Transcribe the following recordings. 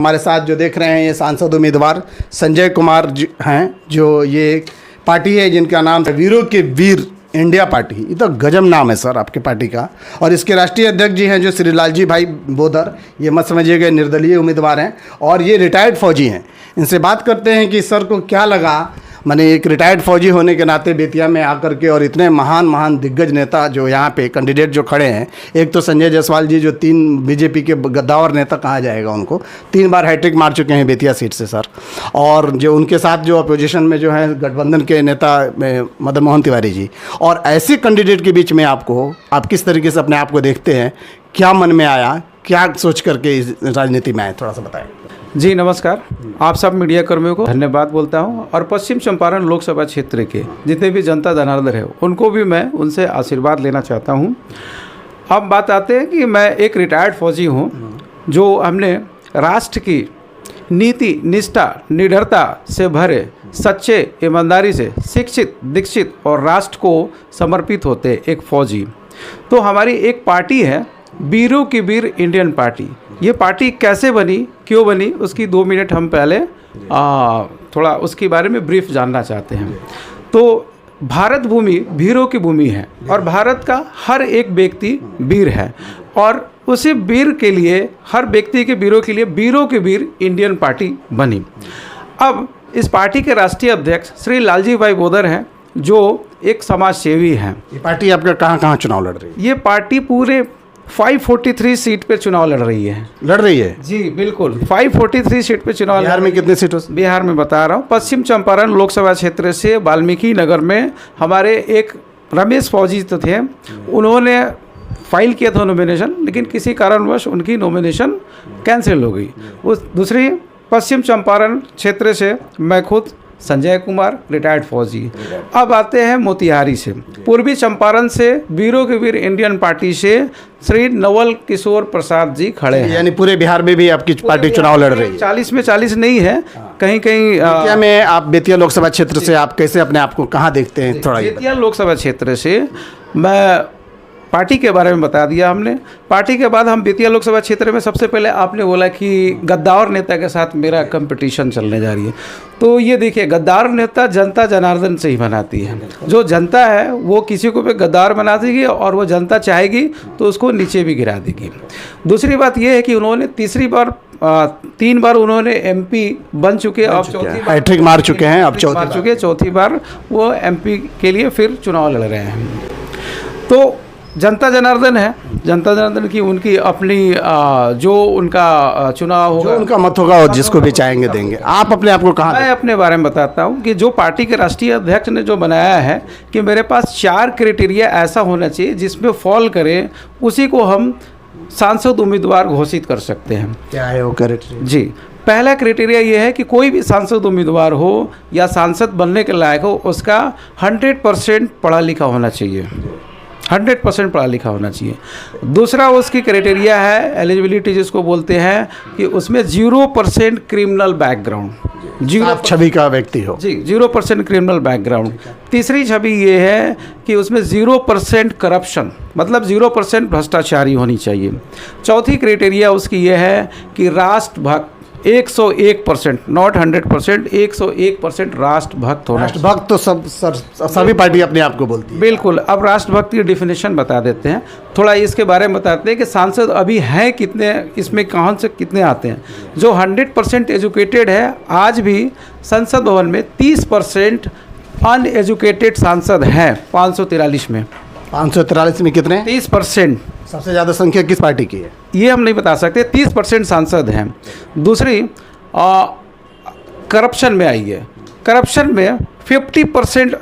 हमारे साथ जो देख रहे हैं ये सांसद उम्मीदवार संजय कुमार जी हैं, जो ये पार्टी है जिनका नाम है वीरों के वीर इंडिया पार्टी। ये तो गजब नाम है सर आपके पार्टी का। और इसके राष्ट्रीय अध्यक्ष जी हैं जो श्री लालजी भाई बोदर, ये मत समझिएगा निर्दलीय उम्मीदवार हैं और ये रिटायर्ड फौजी हैं। इनसे बात करते हैं कि सर को क्या लगा, माने एक रिटायर्ड फौजी होने के नाते बेतिया में आकर के, और इतने महान दिग्गज नेता जो यहाँ पे कैंडिडेट जो खड़े हैं, एक तो संजय जायसवाल जी जो 3 बीजेपी के गद्दावर नेता कहा जाएगा, उनको 3 बार हैट्रिक मार चुके हैं बेतिया सीट से सर। और जो उनके साथ जो अपोजिशन में जो है गठबंधन के नेता मदन मोहन तिवारी जी, और ऐसे कैंडिडेट के बीच में आप किस तरीके से अपने आप को देखते हैं, क्या मन में आया, क्या सोच करके इस राजनीति में आए, थोड़ा सा बताएं। जी नमस्कार, आप सब मीडिया कर्मियों को धन्यवाद बोलता हूं और पश्चिम चंपारण लोकसभा क्षेत्र के जितने भी जनता जनार्दन है उनको भी मैं उनसे आशीर्वाद लेना चाहता हूं। अब बात आते हैं कि मैं एक रिटायर्ड फौजी हूं, जो हमने राष्ट्र की नीति, निष्ठा, निडरता से भरे, सच्चे, ईमानदारी से शिक्षित, दीक्षित और राष्ट्र को समर्पित होते एक फौजी। तो हमारी एक पार्टी है वीरों की वीर इंडियन पार्टी। ये पार्टी कैसे बनी, क्यों बनी, उसकी 2 मिनट हम पहले थोड़ा उसके बारे में ब्रीफ जानना चाहते हैं। तो भारत भूमि वीरों की भूमि है और भारत का हर एक व्यक्ति वीर है, और उसी वीर के लिए, हर व्यक्ति के वीरों के लिए वीरों की वीर इंडियन पार्टी बनी। अब इस पार्टी के राष्ट्रीय अध्यक्ष श्री लालजी भाई बोदर हैं, जो एक समाज सेवी हैं। ये पार्टी आपका कहाँ चुनाव लड़ रही है? ये पार्टी पूरे 543 सीट पे चुनाव लड़ रही है जी बिल्कुल, 543 सीट पे चुनाव। बिहार में कितने सीटों से? बिहार में बता रहा हूँ, पश्चिम चंपारण लोकसभा क्षेत्र से वाल्मीकि नगर में हमारे एक रमेश फौजी तो थे, उन्होंने फाइल किया था नॉमिनेशन, लेकिन किसी कारणवश उनकी नॉमिनेशन कैंसिल हो गई। उस दूसरी पश्चिम चंपारण क्षेत्र से मैं खुद संजय कुमार, रिटायर्ड फौजी। अब आते हैं मोतिहारी से, पूर्वी चंपारण से वीरों के वीर इंडियन पार्टी से श्री नवल किशोर प्रसाद जी खड़े हैं। यानी पूरे बिहार में भी आपकी पार्टी चुनाव लड़ रही है? 40 में 40 नहीं है, कहीं कहीं बेतिया में। आप बेतिया लोकसभा क्षेत्र से आप कैसे अपने आप को कहाँ देखते हैं, थोड़ा? बेतिया लोकसभा क्षेत्र से मैं पार्टी के बारे में बता दिया हमने। पार्टी के बाद हम बेतिया लोकसभा क्षेत्र में, सबसे पहले आपने बोला कि गद्दार नेता के साथ मेरा कंपटीशन चलने जा रही है। तो ये देखिए, गद्दार नेता जनता जनार्दन से ही बनाती है। जो जनता है वो किसी को भी गद्दार बना देगी, और वो जनता चाहेगी तो उसको नीचे भी गिरा देगी। दूसरी बात ये है कि उन्होंने 3 बार उन्होंने MP बन चुके, अब चौथी बार हैट्रिक मार चुके हैं, अब चौथी बार वो MP के लिए फिर चुनाव लड़ रहे हैं। तो जनता जनार्दन है, जनता जनार्दन की उनकी अपनी जो उनका चुनाव होगा, जो उनका मत होगा, और जिसको भी चाहेंगे देंगे। आप अपने आप को कहाँ? मैं अपने बारे में बताता हूँ कि जो पार्टी के राष्ट्रीय अध्यक्ष ने जो बनाया है कि मेरे पास 4 क्राइटेरिया ऐसा होना चाहिए जिसमें फॉल करे, उसी को हम सांसद उम्मीदवार घोषित कर सकते हैं। क्या है वो क्राइटेरिया? जी, पहला क्राइटेरिया ये है कि कोई भी सांसद उम्मीदवार हो या सांसद बनने के लायक हो, उसका 100% पढ़ा लिखा होना चाहिए, 100% पढ़ा लिखा होना चाहिए। दूसरा उसकी क्राइटेरिया है एलिजिबिलिटी, जिसको बोलते हैं कि उसमें 0% क्रिमिनल बैकग्राउंड, 0 छवि का व्यक्ति हो जी, 0% क्रिमिनल बैकग्राउंड। तीसरी छवि ये है कि उसमें 0% करप्शन, मतलब 0% भ्रष्टाचारी होनी चाहिए। चौथी क्राइटेरिया उसकी ये है कि राष्ट्रभक्त 101%, नॉट 100%, 101% राष्ट्रभक्त होना। राष्ट्रभक्त तो सभी पार्टी अपने आप को बोलती है। बिल्कुल। अब राष्ट्रभक्त की डिफिनेशन बता देते हैं, थोड़ा इसके बारे में बताते हैं कि सांसद अभी हैं कितने, इसमें कहाँ से कितने आते हैं। जो 100% एजुकेटेड है, आज भी संसद भवन में 30% अनएजुकेटेड सांसद हैं 543 में। 543 में कितने? 30%। सबसे ज़्यादा संख्या किस पार्टी की है ये हम नहीं बता सकते, 30% सांसद हैं। दूसरी करप्शन में आई है, करप्शन में 50%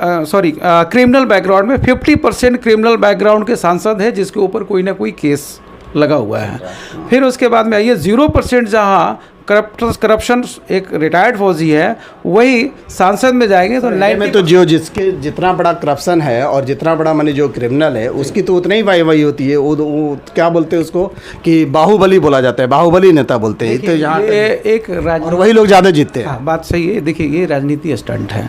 क्रिमिनल बैकग्राउंड में 50% क्रिमिनल बैकग्राउंड के सांसद है, जिसके ऊपर कोई ना कोई केस लगा हुआ है। फिर उसके बाद में आइए 0%, जहाँ करप्शन एक रिटायर्ड फौजी है वही सांसद में जाएंगे। तो 90 में तो जो जिसके जितना बड़ा करप्शन है और जितना बड़ा माने जो क्रिमिनल है, उसकी तो उतनी ही वाई होती है। वो क्या बोलते हैं उसको कि बाहुबली बोला जाता है, बाहुबली नेता बोलते हैं। तो यहाँ एक और वही लोग ज़्यादा जीतते हैं। बात सही है। देखिए, ये राजनीति स्टंट है।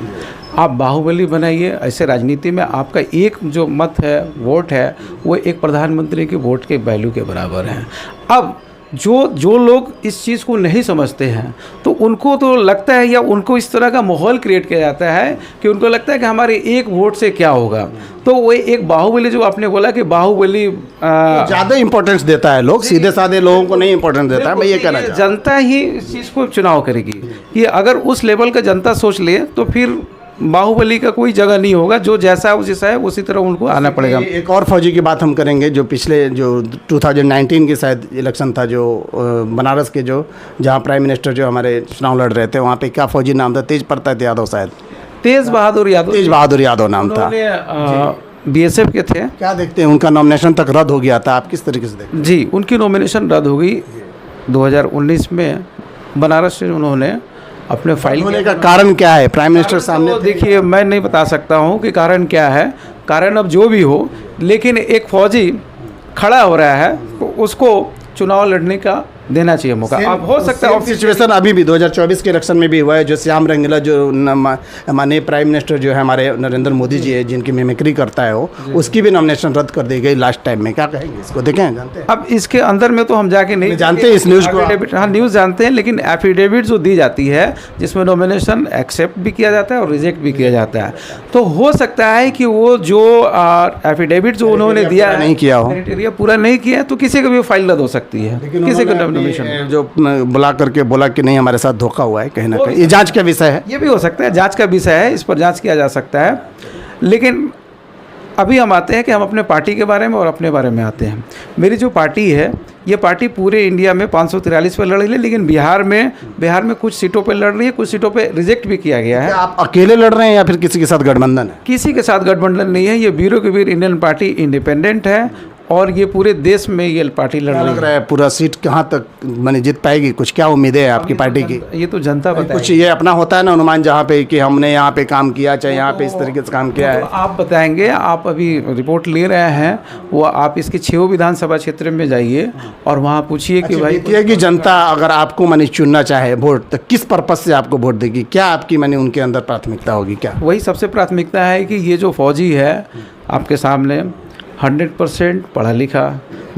आप बाहुबली बनाइए, ऐसे राजनीति में आपका एक जो मत है, वोट है, वो एक प्रधानमंत्री के वोट के वैल्यू के बराबर है। अब जो लोग इस चीज़ को नहीं समझते हैं तो उनको तो लगता है, या उनको इस तरह का माहौल क्रिएट किया जाता है कि उनको लगता है कि हमारे एक वोट से क्या होगा। तो वो एक बाहुबली, जो आपने बोला कि बाहुबली ज़्यादा इंपॉर्टेंस देता है, लोग सीधे साधे लोगों को नहीं इंपॉर्टेंस देता है। मैं ये कहना चाहता हूँ जनता ही इस चीज़ को चुनाव करेगी कि अगर उस लेवल का जनता सोच ले तो फिर बाहुबली का कोई जगह नहीं होगा। जो जैसा है उसी तरह उनको आना पड़ेगा। एक और फौजी की बात हम करेंगे, जो पिछले जो 2019 के शायद इलेक्शन था, जो बनारस के, जो जहाँ प्राइम मिनिस्टर जो हमारे चुनाव लड़ रहे थे, वहाँ पे क्या फौजी नाम था? तेज प्रताप यादव, शायद तेज बहादुर यादव नाम था। BSF के थे। क्या देखते हैं, उनका नॉमिनेशन तक रद्द हो गया था, आप किस तरीके से देखते हैं? जी, उनकी नॉमिनेशन रद्द हो गई 2019 में। बनारस से उन्होंने अपने फाइल होने का कारण क्या है? प्राइम मिनिस्टर सामने तो देखिए, मैं नहीं बता सकता हूँ कि कारण क्या है। कारण अब जो भी हो, लेकिन एक फौजी खड़ा हो रहा है तो उसको चुनाव लड़ने का देना चाहिए मौका। अब हो सकता है सिचुएशन अभी भी 2024 के इलेक्शन में भी हुआ है। जो श्याम रंगीला, जो माननीय प्राइम मिनिस्टर जो है हमारे नरेंद्र मोदी जी है, जिनकी मिमिक्री करता है वो, उसकी भी नॉमिनेशन रद्द कर दी गई लास्ट टाइम में। क्या कहेंगे इसको? देखें, जानते हैं? अब इसके अंदर में तो हम जाके नहीं जानते हैं इस न्यूज़ को। हाँ, न्यूज़ जानते हैं, लेकिन एफिडेविट जो दी जाती है जिसमें नॉमिनेशन एक्सेप्ट भी किया जाता है और रिजेक्ट भी किया जाता है, तो हो सकता है कि वो जो एफिडेविट जो उन्होंने दिया नहीं किया हो, क्राइटेरिया पूरा नहीं किया, तो किसी का भी फाइल रद्द हो सकती है। किसी का नॉमिनेशन जो बुला करके बोला कि नहीं, हमारे साथ धोखा हुआ है, कहीं ना कहीं ये जांच का विषय है। ये भी हो सकता है, जांच का विषय है, इस पर जांच किया जा सकता है। लेकिन अभी हम आते हैं कि हम अपने पार्टी के बारे में और अपने बारे में आते हैं। मेरी जो पार्टी है, ये पार्टी पूरे इंडिया में 543 पर लड़ रही है, लेकिन बिहार में कुछ सीटों पर लड़ रही है, कुछ सीटों पे रिजेक्ट भी किया गया है। आप अकेले लड़ रहे हैं या फिर किसी के साथ गठबंधन है? किसी के साथ गठबंधन नहीं है। ये वीरों के वीर इंडियन पार्टी इंडिपेंडेंट है और ये पूरे देश में ये पार्टी लड़ रही है। पूरा सीट कहाँ तक माने जीत पाएगी? कुछ क्या उम्मीदें है आपकी पार्टी की? ये तो जनता बताएगी। कुछ ये अपना होता है ना अनुमान, जहाँ पे कि हमने यहाँ पे काम किया, चाहे यहाँ पे इस तरीके से काम किया है। आप बताएंगे, आप अभी रिपोर्ट ले रहे हैं, वो आप इसके 6 विधानसभा क्षेत्र में जाइए और वहाँ पूछिए कि भाई कि जनता अगर आपको माने चुनना चाहे वोट, तो किस पर्पज से आपको वोट देगी? क्या आपकी माने उनके अंदर प्राथमिकता होगी? क्या वही सबसे प्राथमिकता है कि ये जो फौजी है आपके सामने 100% पढ़ा लिखा,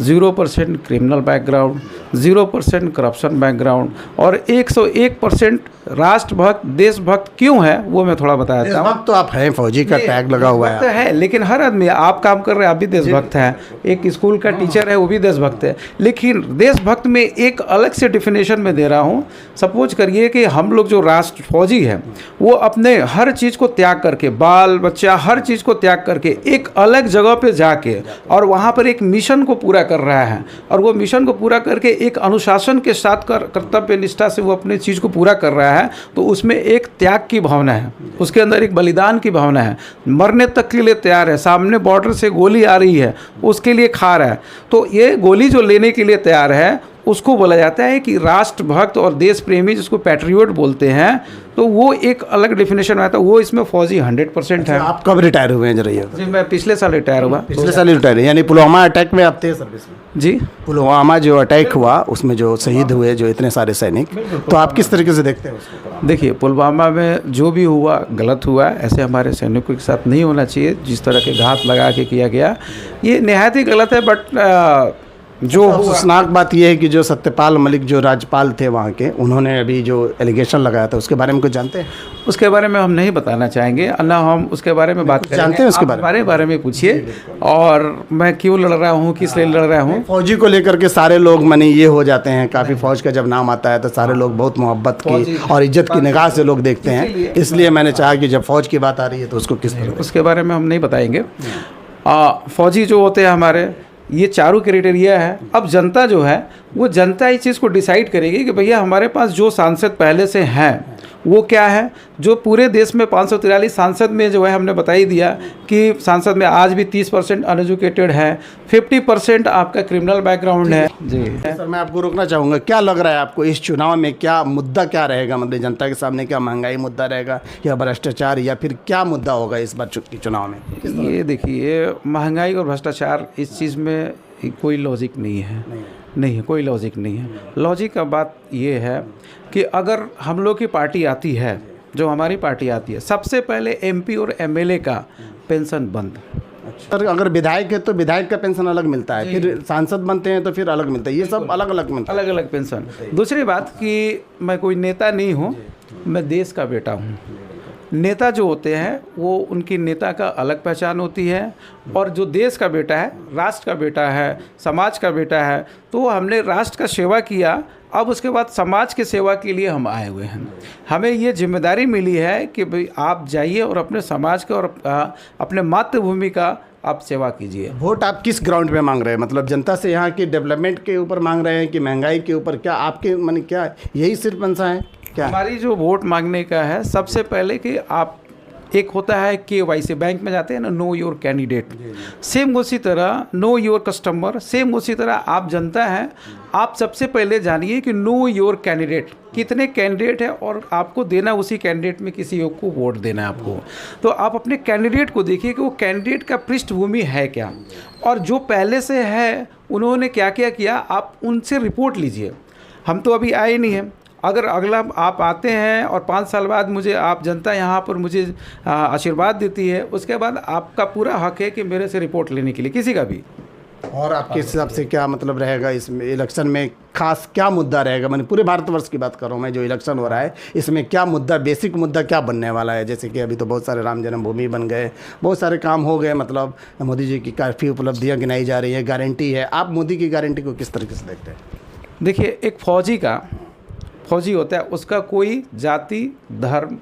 0% क्रिमिनल बैकग्राउंड, 0% करप्शन बैकग्राउंड और 101% राष्ट्रभक्त देशभक्त क्यों है वो मैं थोड़ा बता देता हूँ। तो आप हैं, फौजी का टैग लगा हुआ है, लेकिन हर आदमी, आप काम कर रहे हैं आप भी देशभक्त हैं, एक स्कूल का टीचर है वो भी देशभक्त है। लेकिन देशभक्त में एक अलग से डिफिनेशन में दे रहा हूँ। सपोज करिए कि हम लोग जो राष्ट्र फौजी है वो अपने हर चीज़ को त्याग करके, बाल बच्चा हर चीज़ को त्याग करके एक अलग जगह पे जाके और वहाँ पर एक मिशन को पूरा कर रहा है, और वो मिशन को पूरा करके एक अनुशासन के साथ कर्तव्य निष्ठा से वो अपने चीज़ को पूरा कर रहा है, तो उसमें एक त्याग की भावना है, उसके अंदर एक बलिदान की भावना है, मरने तक के लिए तैयार है। सामने बॉर्डर से गोली आ रही है, उसके लिए खा रहा है, तो ये गोली जो लेने के लिए तैयार है उसको बोला जाता है कि राष्ट्रभक्त और देश प्रेमी, जिसको पैट्रियोट बोलते हैं। तो वो एक अलग डेफिनेशन आता है, वो इसमें फौजी 100% है। आप कब रिटायर हुए हैं जरा ये? जी, मैं पिछले साल रिटायर हुआ। पिछले साल रिटायर, यानी पुलवामा अटैक में आप थे सर्विस में? जी, पुलवामा जो अटैक हुआ उसमें जो शहीद हुए जो इतने सारे सैनिक, तो आप किस तरीके से देखते हैं उसको? देखिए, पुलवामा में जो भी हुआ गलत हुआ, ऐसे हमारे सैनिकों के साथ नहीं होना चाहिए। जिस तरह के घात लगा के किया गया ये निहायत ही गलत है। बट जो अफसोसनाक बात यह है कि जो सत्यपाल मलिक जो राज्यपाल थे वहाँ के, उन्होंने अभी जो एलिगेशन लगाया था उसके बारे में कुछ जानते हैं? उसके बारे में हम नहीं बताना चाहेंगे, ना हम उसके बारे में बात करेंगे। जानते हैं उसके बारे में पूछिए, और मैं क्यों लड़ रहा हूँ, किस लिए लड़ रहा हूँ। फौजी को लेकर के सारे लोग माने ये हो जाते हैं, काफ़ी फौज का जब नाम आता है तो सारे लोग बहुत मोहब्बत की और इज्जत की निगाह से लोग देखते हैं। इसलिए मैंने चाहा कि जब फौज की बात आ रही है तो उसको किस तरह, उसके बारे में हम नहीं बताएंगे। फौजी जो होते हैं हमारे, ये चारों क्राइटेरिया है। अब जनता जो है वो जनता इस चीज़ को डिसाइड करेगी कि भैया हमारे पास जो सांसद पहले से हैं वो क्या है। जो पूरे देश में 543 सांसद में जो है हमने बता ही दिया कि सांसद में आज भी 30% अनएजुकेटेड है, 50% आपका क्रिमिनल बैकग्राउंड है। जी सर, मैं आपको रोकना चाहूँगा, क्या लग रहा है आपको इस चुनाव में क्या मुद्दा क्या रहेगा? मतलब जनता के सामने क्या महंगाई मुद्दा रहेगा या भ्रष्टाचार, या फिर क्या मुद्दा होगा इस बार के चुनाव में? ये देखिए, महंगाई और भ्रष्टाचार, इस चीज़ में कोई लॉजिक नहीं है। नहीं है, कोई लॉजिक नहीं है। लॉजिक का बात ये है कि अगर हम लोग की पार्टी आती है, जो हमारी पार्टी आती है, सबसे पहले MP और MLA का पेंशन बंद, सर अगर विधायक है तो विधायक का पेंशन अलग मिलता है, फिर सांसद बनते हैं तो फिर अलग मिलता है, ये सब अलग अलग मिलता है। अलग अलग पेंशन। दूसरी बात कि मैं कोई नेता नहीं हूँ, मैं देश का बेटा हूँ। नेता जो होते हैं वो उनकी नेता का अलग पहचान होती है, और जो देश का बेटा है, राष्ट्र का बेटा है, समाज का बेटा है, तो हमने राष्ट्र का सेवा किया, अब उसके बाद समाज की सेवा के लिए हम आए हुए हैं। हमें ये जिम्मेदारी मिली है कि भाई आप जाइए और अपने समाज का और अपने मातृभूमि का आप सेवा कीजिए। वोट आप किस ग्राउंड पे मांग रहे हैं, मतलब जनता से यहाँ की डेवलपमेंट के ऊपर मांग रहे हैं कि महंगाई के ऊपर, क्या आपके मन क्या यही सिर्फ मंशा है क्या? हमारी जो वोट मांगने का है, सबसे पहले कि आप, एक होता है KYC, बैंक में जाते हैं ना, नो योर कैंडिडेट, सेम उसी तरह नो योर कस्टमर, सेम उसी तरह आप जनता हैं, आप सबसे पहले जानिए कि नो योर कैंडिडेट, कितने कैंडिडेट है और आपको देना उसी कैंडिडेट में किसी एक को वोट देना है आपको। तो आप अपने कैंडिडेट को देखिए कि वो कैंडिडेट का पृष्ठभूमि है क्या, और जो पहले से है उन्होंने क्या क्या किया, आप उनसे रिपोर्ट लीजिए। हम तो अभी आए नहीं हैं, अगर अगला आप आते हैं और 5 साल बाद मुझे आप जनता यहाँ पर मुझे आशीर्वाद देती है, उसके बाद आपका पूरा हक है कि मेरे से रिपोर्ट लेने के लिए, किसी का भी। और आपके हिसाब से क्या मतलब रहेगा इसमें, इलेक्शन में खास क्या मुद्दा रहेगा? मैंने पूरे भारतवर्ष की बात कर रहा हूँ मैं, जो इलेक्शन हो रहा है इसमें क्या मुद्दा, बेसिक मुद्दा क्या बनने वाला है? जैसे कि अभी तो बहुत सारे राम जन्मभूमि बन गए, बहुत सारे काम हो गए, मतलब मोदी जी की काफ़ी उपलब्धियाँ गिनाई जा रही है, गारंटी है। आप मोदी की गारंटी को किस तरीके से देखते हैं? देखिए, एक फौजी होता है, उसका कोई जाति धर्म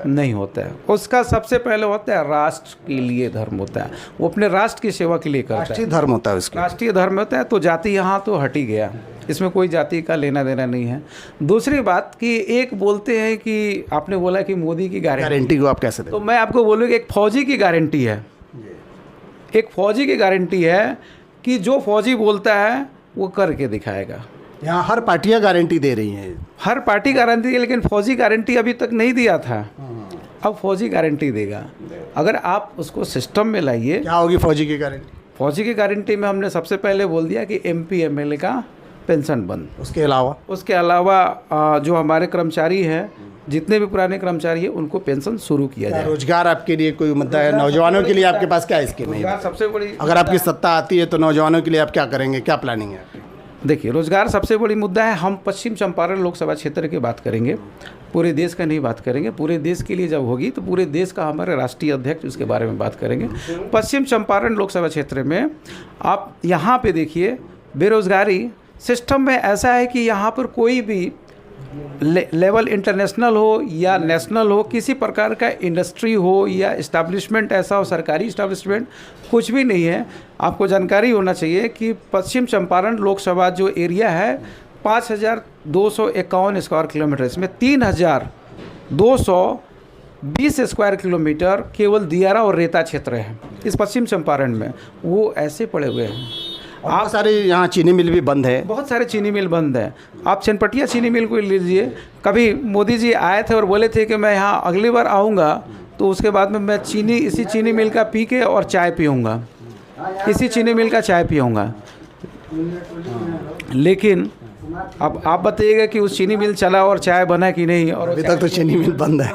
नहीं होता है, उसका सबसे पहले होता है राष्ट्र के लिए धर्म होता है, वो अपने राष्ट्र की सेवा के लिए करता है। राष्ट्रीय धर्म होता है उसका, राष्ट्रीय धर्म होता है, तो जाति यहाँ तो हट ही गया, इसमें कोई जाति का लेना देना नहीं है। दूसरी बात कि एक बोलते हैं कि आपने बोला कि मोदी की गारंटी को आप कैसे देते? तो मैं आपको बोलूँ कि एक फौजी की गारंटी है, एक फौजी की गारंटी है कि जो फौजी बोलता है वो करके दिखाएगा। यहाँ हर पार्टियाँ गारंटी दे रही हैं, हर पार्टी गारंटी है, लेकिन फौजी गारंटी अभी तक नहीं दिया था, अब फौजी गारंटी देगा। अगर आप उसको सिस्टम में लाइए। क्या होगी फौजी की गारंटी? फौजी की गारंटी में हमने सबसे पहले बोल दिया कि MP MLA का पेंशन बंद। उसके अलावा जो हमारे कर्मचारी हैं, जितने भी पुराने कर्मचारी हैं, उनको पेंशन शुरू किया जाए। रोजगार आपके लिए कोई मुद्दा है? नौजवानों के लिए आपके पास क्या स्कीम है? सबसे बड़ी, अगर आपकी सत्ता आती है तो नौजवानों के लिए आप क्या करेंगे, क्या प्लानिंग है आपकी? देखिए, रोजगार सबसे बड़ी मुद्दा है। हम पश्चिम चंपारण लोकसभा क्षेत्र की बात करेंगे, पूरे देश का नहीं बात करेंगे। पूरे देश के लिए जब होगी तो पूरे देश का हमारे राष्ट्रीय अध्यक्ष उसके बारे में बात करेंगे। पश्चिम चंपारण लोकसभा क्षेत्र में आप यहाँ पे देखिए, बेरोजगारी सिस्टम में ऐसा है कि यहाँ पर कोई भी लेवल इंटरनेशनल हो या नेशनल हो, किसी प्रकार का इंडस्ट्री हो या इस्टेब्लिशमेंट ऐसा हो, सरकारी इस्टेब्लिशमेंट कुछ भी नहीं है। आपको जानकारी होना चाहिए कि पश्चिम चंपारण लोकसभा जो एरिया है 5251 स्क्वायर किलोमीटर, इसमें 3220 स्क्वायर किलोमीटर केवल दियारा और रेता क्षेत्र है इस पश्चिम चंपारण में, वो ऐसे पड़े हुए हैं। आप सारे यहाँ चीनी मिल भी बंद है, बहुत सारे चीनी मिल बंद है। आप चनपटिया चीनी मिल को लीजिए, कभी मोदी जी आए थे और बोले थे कि मैं यहाँ अगली बार आऊँगा तो उसके बाद में मैं इसी चीनी मिल का पी के और चाय पीऊँगा, इसी चीनी मिल का चाय पीऊँगा। लेकिन अब आप बताइएगा कि उस चीनी मिल चला और चाय बना कि नहीं, और अभी तक तो चीनी मिल बंद है।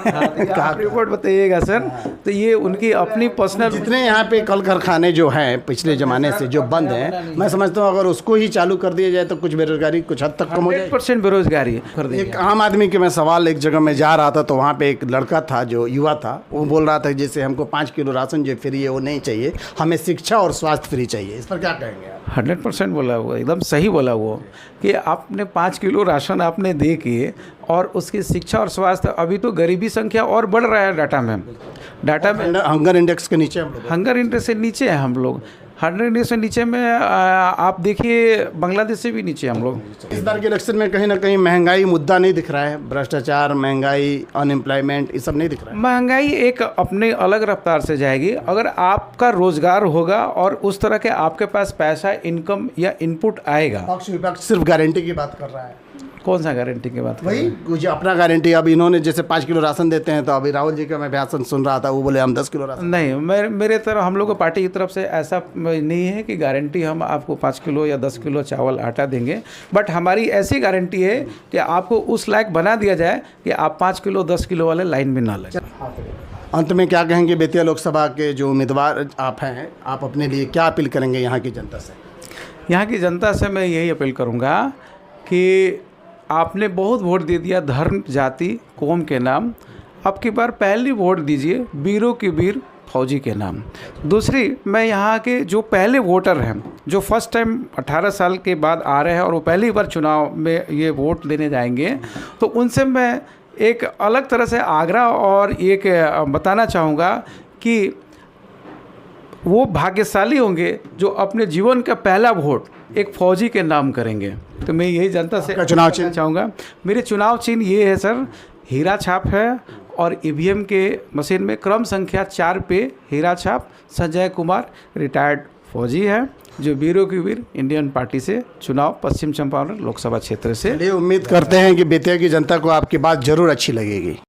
आप रिपोर्ट बताइएगा सर। तो ये उनकी अपनी पर्सनल, जितने यहाँ पे कल कारखाने जो हैं पिछले ज़माने से जो बंद हैं, मैं समझता हूँ अगर उसको ही चालू कर दिया जाए तो कुछ बेरोजगारी कुछ हद तक कम हो जाए। 100% बेरोजगारी कर देंगे। एक आम आदमी के मैं सवाल, एक जगह मैं जा रहा था तो वहाँ पे एक लड़का था जो युवा था, वो बोल रहा था जैसे हमको 5 किलो राशन जो फ्री है वो नहीं चाहिए, हमें शिक्षा और स्वास्थ्य फ्री चाहिए। इस पर क्या कहेंगे आप? 100% बोला वो, एकदम सही बोला वो, कि आपने 5 किलो राशन आपने दे के और उसकी शिक्षा और स्वास्थ्य, अभी तो गरीबी संख्या और बढ़ रहा है डाटा में हंगर इंडेक्स के नीचे हम लोग, हंगर इंडेक्स से नीचे हैं हम लोग, 100 इंडेक्स से नीचे में आप देखिए बांग्लादेश से भी नीचे हम लोग। इस बार के इलेक्शन में कहीं ना कहीं महंगाई मुद्दा नहीं दिख रहा है, भ्रष्टाचार, महंगाई, अनएम्प्लॉयमेंट, ये सब नहीं दिख रहा है। महंगाई एक अपने अलग रफ्तार से जाएगी अगर आपका रोजगार होगा और उस तरह के आपके पास पैसा, इनकम या इनपुट आएगा। पक्ष विपक्ष सिर्फ गारंटी की बात कर रहा है। कौन सा गारंटी की बात? वही कुछ अपना गारंटी। अब इन्होंने जैसे 5 किलो राशन देते हैं, तो अभी राहुल जी का मैं भाषण सुन रहा था, वो बोले हम 10 किलो राशन। नहीं, मेरे तरफ, हम लोग को पार्टी की तरफ से ऐसा नहीं है कि गारंटी हम आपको 5 किलो या 10 किलो चावल आटा देंगे, बट हमारी ऐसी गारंटी है कि आपको उस लायक बना दिया जाए कि आप 5 किलो 10 किलो वाले लाइन में ना लगे। अंत में क्या कहेंगे बेतिया लोकसभा के जो उम्मीदवार आप हैं, आप अपने लिए क्या अपील करेंगे यहाँ की जनता से? यहाँ की जनता से मैं यही अपील करूँगा कि आपने बहुत वोट दे दिया धर्म जाति कौम के नाम, अब की बार पहली वोट दीजिए वीरों की वीर फौजी के नाम। दूसरी, मैं यहाँ के जो पहले वोटर हैं जो फर्स्ट टाइम 18 साल के बाद आ रहे हैं और वो पहली बार चुनाव में ये वोट देने जाएंगे, तो उनसे मैं एक अलग तरह से आग्रह और एक बताना चाहूँगा कि वो भाग्यशाली होंगे जो अपने जीवन का पहला वोट एक फौजी के नाम करेंगे। तो मैं यही जनता से चुनाव चिन्ह चाहूँगा। मेरे चुनाव चिन्ह ये है सर, हीरा छाप है और ईवीएम के मशीन में क्रम संख्या 4 पे हीरा छाप। संजय कुमार रिटायर्ड फौजी है जो वीरों की वीर इंडियन पार्टी से चुनाव पश्चिम चंपारण लोकसभा क्षेत्र से। चलिए, उम्मीद करते हैं कि बेतिया की जनता को आपकी बात जरूर अच्छी लगेगी।